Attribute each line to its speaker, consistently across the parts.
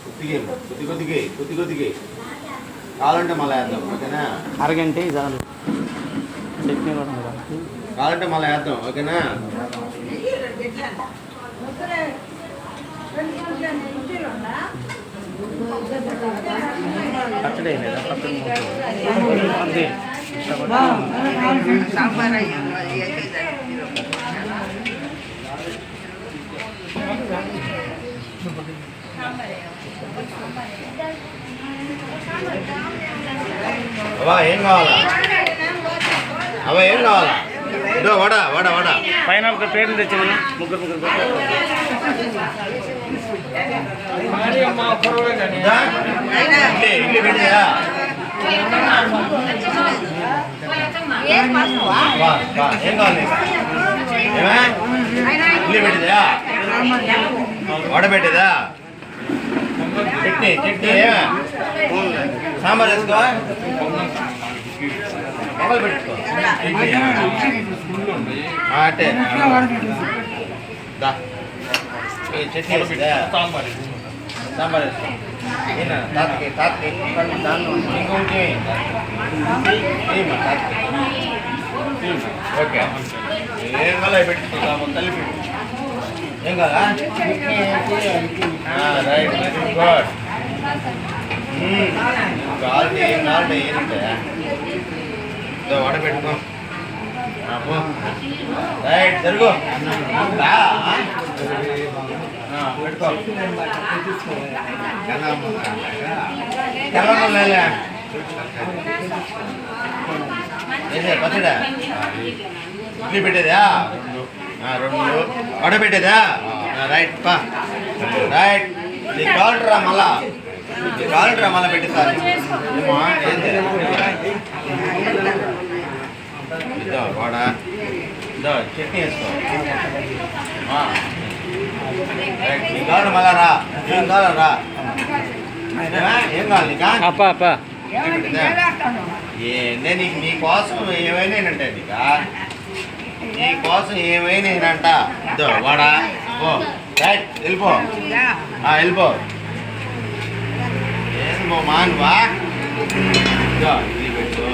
Speaker 1: కొద్దిగా కావాలంటే మళ్ళీ వేద్దాం. ఓకేనా?
Speaker 2: అరగంట చాలు. చట్నీ కూడా
Speaker 1: కావాలంటే మళ్ళీ వేద్దాం. ఓకేనా?
Speaker 2: పచ్చడి లేదా
Speaker 1: అవా ఏం కావాలా? అవా ఏం కావాలా? ఇదో వడ వడ వడ
Speaker 2: పైన ఒక పేర్లు తెచ్చాను. ముగ్గురు
Speaker 1: ఇడ్లీ పెట్టియా? ఏం కావాలి? ఏమే ఇడ్లీ పెట్టిదా? వడ పెట్టిదా? చట్నీ చట్నీ ఏమే? సాంబార్ వేసుకో. పొగలు పెట్టుకో. అంటే చట్నీ వేసిదా? సాంబార్ వేసుకో. తాతకి తాతకి ఇంకొకటి ఓకే. ఏం కావాలి పెట్టుకుంటాము కలిపి. ఏం కాదా? Right, very good. కావాలి ఏంటంటే వడ పెట్టుకో. రైట్, జరుగు. పెట్టుకో. తెల్లలే పచ్చడా? ఇడ్లీ పెట్టేదా? రెండు. వడ పెట్టేదా? రైట్ పా. రైట్. నీకు కావాలంటారా మళ్ళా? నీకు కావాలంటారా మళ్ళా పెట్టేసారి? ఇదో వడ, ఇదో చట్నీ వేసుకో. రైట్. నీకు కావాలి మళ్ళా రా. ఏం కావాలా రా? ఏం కావాలి నీకా? ఏంటే నీకు నీకోసం ఏమైనానంటే నీకా? నీకోసం ఏమైనానంట. ఇదో వడ. ఓ రైట్, వెళ్ళిపో. వెళ్ళిపో. ఏందో మానువా? ఇదో ఇడ్లీ పెట్టుకో.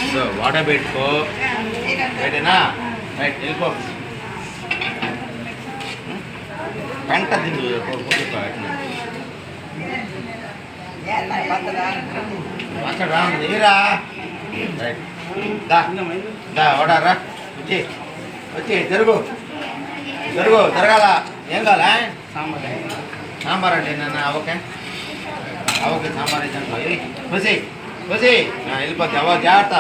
Speaker 1: ఇదో వడ పెట్టుకో. పెట్టినా? రైట్, వెళ్ళిపో. కంట తిందు అక్కడ రాముంది ఏరా. రైట్, దా వడారా. వచ్చి వచ్చి జరుగు జరుగు జరగాల. ఏం కావాలా? సాంబార్ అంటే నన్ను అవకే అవకే సాంబార్ అయితే బసి బసి వెళ్ళిపోతే అవ జాగ్రత్త.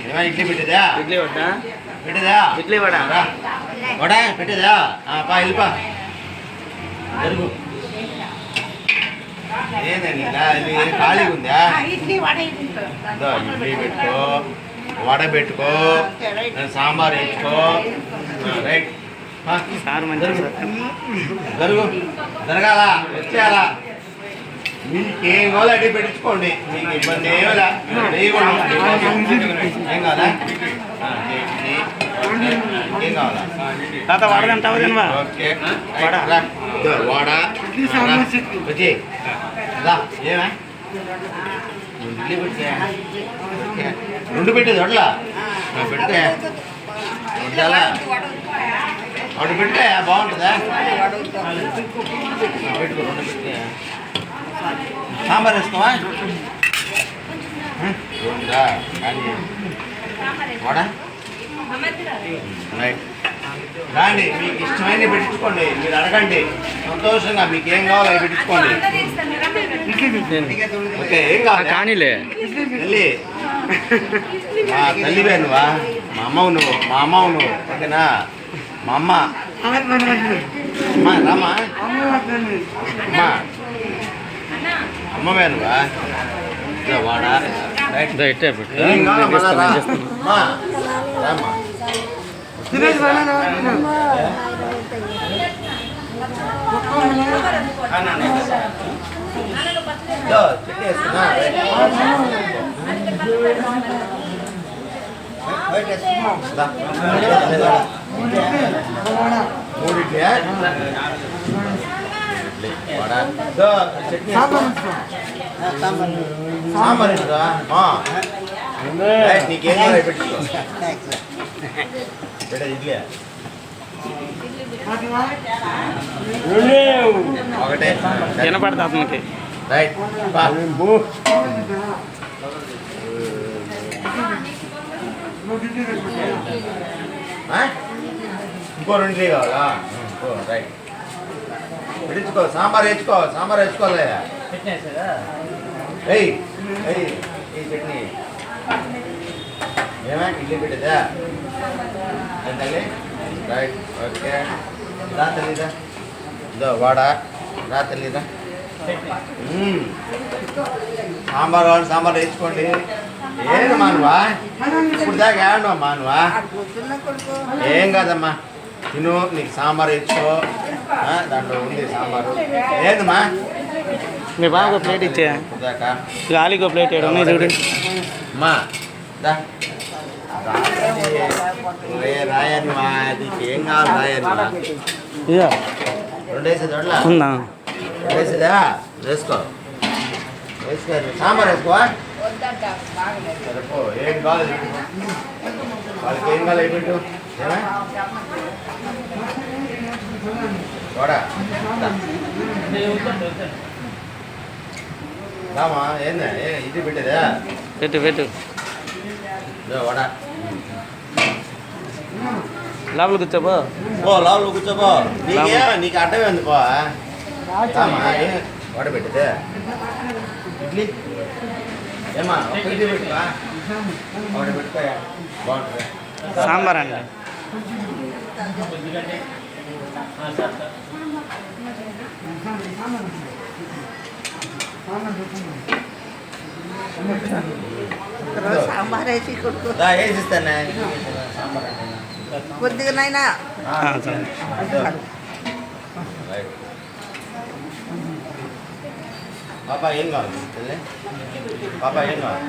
Speaker 1: ఏమైనా ఇడ్లీ పెట్టేదా?
Speaker 2: ఇడ్లీ వడ్డా
Speaker 1: పెట్టేదా?
Speaker 2: ఇడ్లీ వడ
Speaker 1: వడ పెట్టేదా? పా వెళ్ళిపా. జరుగు. ఏందండి ఖాళీగా ఉందా? ఇడ్లీ పెట్టుకో, వడ పెట్టుకో, సాంబార్ వేసుకో. రైట్, జరుగు జరగాల. వచ్చేయాలా? మీకేం కావాలో అడ్డీ పెట్టించుకోండి. మీకు ఇబ్బంది ఏమలా ఏం కావాలా? ఏం కావాలా? ఓకే, వాడ వచ్చి ఏమే ఇడ్లీ పెట్టే. రెండు పెట్టేది వడ్లా పెడితే వడ్డాలా? అటు పెడితే బాగుంటుందా? పెట్టుకో. రెండు పెడితే సాంబార్ వేసుకోవా? రెండా కానీ వడ. రైట్, రాండి. మీకు ఇష్టమైనవి పెట్టించుకోండి. మీరు అడగండి సంతోషంగా. మీకు ఏం కావాలో అవి పెట్టించుకోండి. ఓకే, ఏం కావాలి
Speaker 2: కానీలే.
Speaker 1: తల్లి మా తల్లివే నువ్వా? మా అమ్మవు నువ్వు. మా అమ్మవు నువ్వు. ఓకేనా? మా అమ్మ. అమ్మా రామా. అమ్మా అమ్మవే నువ్వా? వాడా? రైట్, రామా. చెట్టు వేస్తున్నా. దా. మూడు ఇడ్లీ వడ దో, చట్నీ సాంబార్ ఇస్తుందా నీకేం కావాలి పెట్టుకో పెట్ట ఇడ్లీ ఒకటే
Speaker 2: వినపడతా అతనికి.
Speaker 1: రైట్ ఇంకో రెండు ఇడ్లీ కావాలా రైట్ పెట్టించుకో సాంబార్ వేసుకోవాలి ఏయ్ ఏయ్ ఈ చట్నీ ఏమా ఇడ్లీ పెట్టేదా ఎంతలే రైట్ ఓకే రా తెలీదా ఇదో వాడ రా తెలీదా సాంబార్ వాళ్ళు సాంబార్ వేసుకోండి ఏంది మానువా ఇప్పుడు దాకా ఏమన్నా మానువా ఏం కాదమ్మా తిను నీకు సాంబార్ వేసుకో దాంట్లో ఉంది సాంబారు ఏందమ్మా
Speaker 2: మీ బాబు ప్లేట్ ఇచ్చే
Speaker 1: ఇప్పుడు దాకా
Speaker 2: గాలికి ప్లేట్ వేయడం ఉన్నాయి చూడు.
Speaker 1: అమ్మా దా రాయనివా నీకు ఏం కావాలి రాయనివా
Speaker 2: ఇదా
Speaker 1: రెండేసి దొడ్లా
Speaker 2: ఉందా?
Speaker 1: వేసేదా వేసుకో సాంబార్ వేసుకోవా సరిపో ఏం కావాలి వాళ్ళకి ఏం కావాలి పెట్టు ఏమా వాడా రామా ఏందా ఇది పెట్టేదా
Speaker 2: పెట్టు పెట్టు
Speaker 1: వాడా
Speaker 2: లోపల కూర్చోబో.
Speaker 1: లోపల కూర్చోబో నీకు అడ్డమే ఉంది పో రామా వాడ పెట్టేదే ఇడ్లీ ఏమా ఒక ఇడ్లీ పెట్టుకో వాడ పెట్టుకోయా బాగుంటుంది
Speaker 2: సాంబార్ అండి.
Speaker 3: సాంబార్ వేసి కొడుకు
Speaker 1: వేసిస్తానే
Speaker 3: కొద్దిగా నైనా
Speaker 1: పాపా ఏం కావాలి తెల్లే పాపా ఏం కావాలి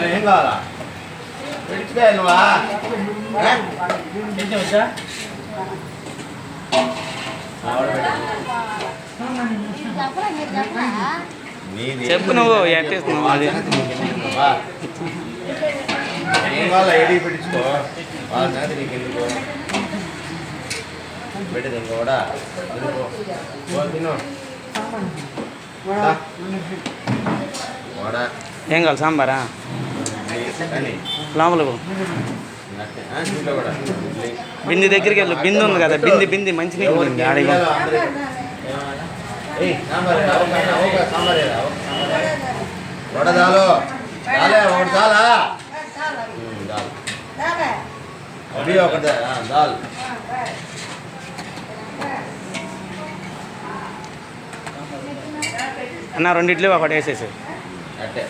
Speaker 1: ఏం కావాలా పెట్టుకోవాలి నువ్వా
Speaker 2: చెప్పు నువ్వు ఎట్టేస్తున్నావు అది.
Speaker 1: ఏం కావాలా ఏడికి పెట్టించుకో వాళ్ళ సంగతి నీకు ఎందుకు పెట్టేది ఇంకో కూడా తిను వడ
Speaker 2: ఏం కావాలి సాంబారా?
Speaker 1: కానీ
Speaker 2: లోపల పో.
Speaker 1: దీంట్లో కూడా
Speaker 2: బింది దగ్గరికి వెళ్ళు. బింది ఉంది కదా బింది మంచినీళ్ళు ఉంది ఆడిగా.
Speaker 1: వడ దాలు దాలే ఒకటి చాలా అవి ఒకటి దాల్
Speaker 2: అన్న రెండిట్లు ఒకటి వేసేసి
Speaker 1: అట్టే